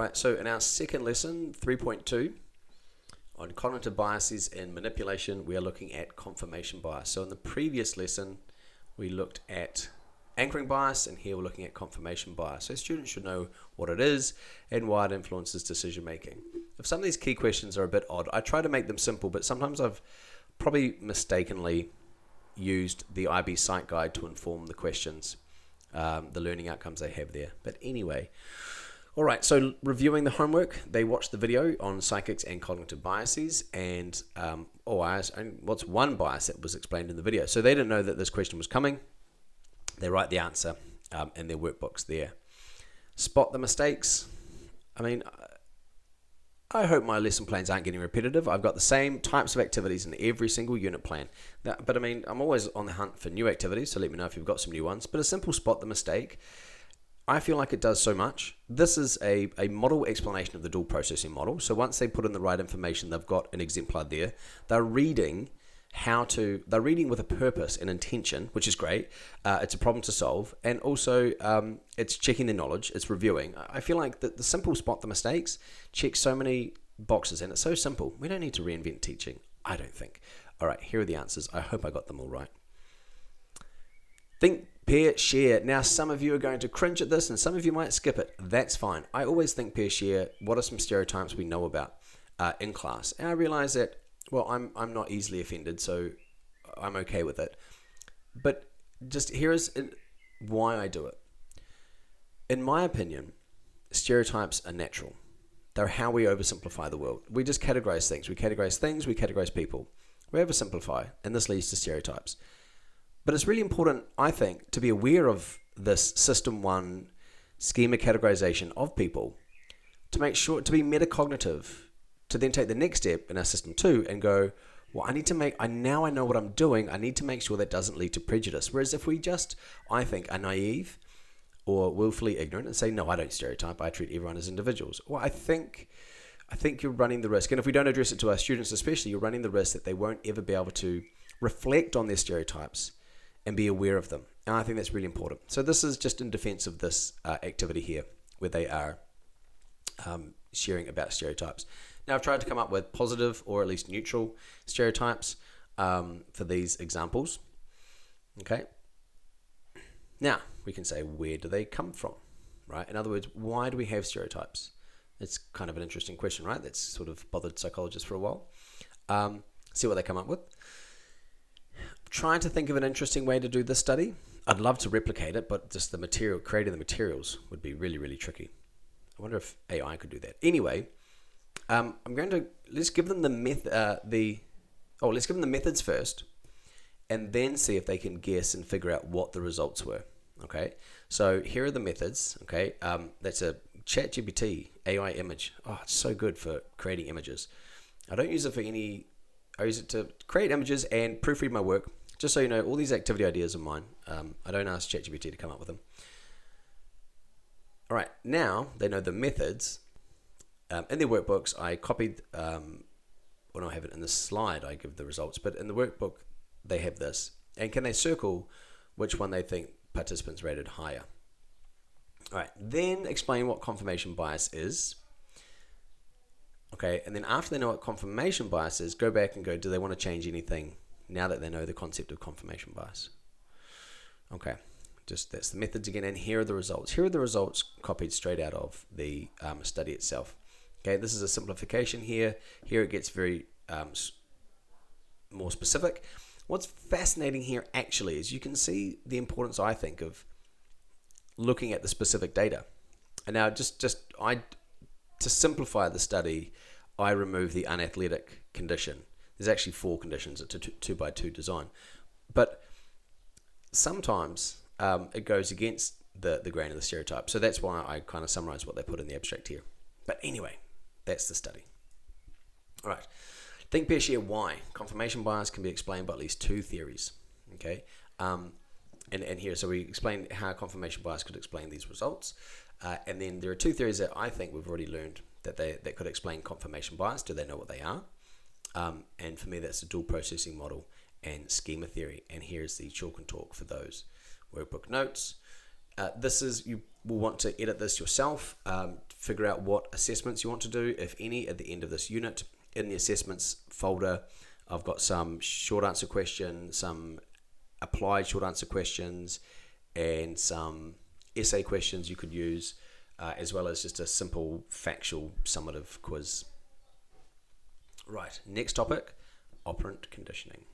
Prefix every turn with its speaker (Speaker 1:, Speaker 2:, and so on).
Speaker 1: right, so in our second lesson, 3.2, on cognitive biases and manipulation, we are looking at confirmation bias. So in the previous lesson, we looked at anchoring bias, and here we're looking at confirmation bias. So students should know what it is and why it influences decision making. If some of these key questions are a bit odd, I try to make them simple, but sometimes I've probably mistakenly used the IB Psych Guide to inform the questions, the learning outcomes they have there. But anyway, all right, so reviewing the homework, they watched the video on psychics and cognitive biases, and what's one bias that was explained in the video. So they didn't know that this question was coming. They write the answer in their workbooks there. Spot the mistakes. I mean, I hope my lesson plans aren't getting repetitive. I've got the same types of activities in every single unit plan. But I mean, I'm always on the hunt for new activities, so let me know if you've got some new ones. But a simple spot the mistake, I feel like it does so much. This is a model explanation of the dual processing model. So once they put in the right information, they've got an exemplar there. They're reading with a purpose and intention, which is great. It's a problem to solve. And also it's checking their knowledge. It's reviewing. I feel like the simple spot the mistakes checks so many boxes, and it's so simple. We don't need to reinvent teaching, I don't think. All right, here are the answers. I hope I got them all right. Think, pair, share. Now, some of you are going to cringe at this, and some of you might skip it. That's fine. I always think, pair, share. What are some stereotypes we know about in class? And I realize that, well, I'm not easily offended, so I'm okay with it. But just here's why I do it. In my opinion, stereotypes are natural. They're how we oversimplify the world. We just categorize things. We categorize people. We oversimplify, and this leads to stereotypes. But it's really important, I think, to be aware of this System 1 schema categorization of people, to make sure, to be metacognitive, to then take the next step in our System 2 and go, well, now I know what I'm doing. I need to make sure that doesn't lead to prejudice. Whereas if we just, I think, are naive or willfully ignorant and say, no, I don't stereotype, I treat everyone as individuals. Well, I think you're running the risk. And if we don't address it to our students especially, you're running the risk that they won't ever be able to reflect on their stereotypes and be aware of them. And I think that's really important. So this is just in defense of this activity here, where they are sharing about stereotypes. Now, I've tried to come up with positive or at least neutral stereotypes for these examples. Okay. Now, we can say, where do they come from, right? In other words, why do we have stereotypes? It's kind of an interesting question, right? That's sort of bothered psychologists for a while. See what they come up with. Trying to think of an interesting way to do this study. I'd love to replicate it, but just creating the materials would be really, really tricky. I wonder if AI could do that. Anyway, let's give them let's give them the methods first, and then see if they can guess and figure out what the results were. Okay, so here are the methods. Okay, that's a ChatGPT AI image. Oh, it's so good for creating images. I don't use it for any. I use it to create images and proofread my work. Just so you know, all these activity ideas are mine. I don't ask ChatGPT to come up with them. All right, now they know the methods. In their workbooks, I copied, I have it in the slide, I give the results, but in the workbook, they have this. And can they circle which one they think participants rated higher? All right, then explain what confirmation bias is. Okay, and then after they know what confirmation bias is, go back and go, do they want to change anything now that they know the concept of confirmation bias? Okay, that's the methods again, and here are the results. Here are the results copied straight out of the study itself. Okay, this is a simplification here. Here it gets very more specific. What's fascinating here actually is you can see the importance, I think, of looking at the specific data. And now to simplify the study, I remove the unathletic condition. There's actually 4 conditions. It's a 2x2 design. But sometimes it goes against the grain of the stereotype. So that's why I kind of summarize what they put in the abstract here. But anyway, that's the study. All right. Think, pair, share, why. Confirmation bias can be explained by at least 2 theories. Okay. And here, so we explained how confirmation bias could explain these results. And then there are 2 theories that I think we've already learned that could explain confirmation bias. Do they know what they are? And for me, that's the dual processing model and schema theory. And here's the chalk and talk for those workbook notes. This is, will want to edit this yourself, figure out what assessments you want to do, if any, at the end of this unit. In the assessments folder, I've got some short answer questions, some applied short answer questions, and some essay questions you could use, as well as just a simple factual summative quiz. Right, next topic, operant conditioning.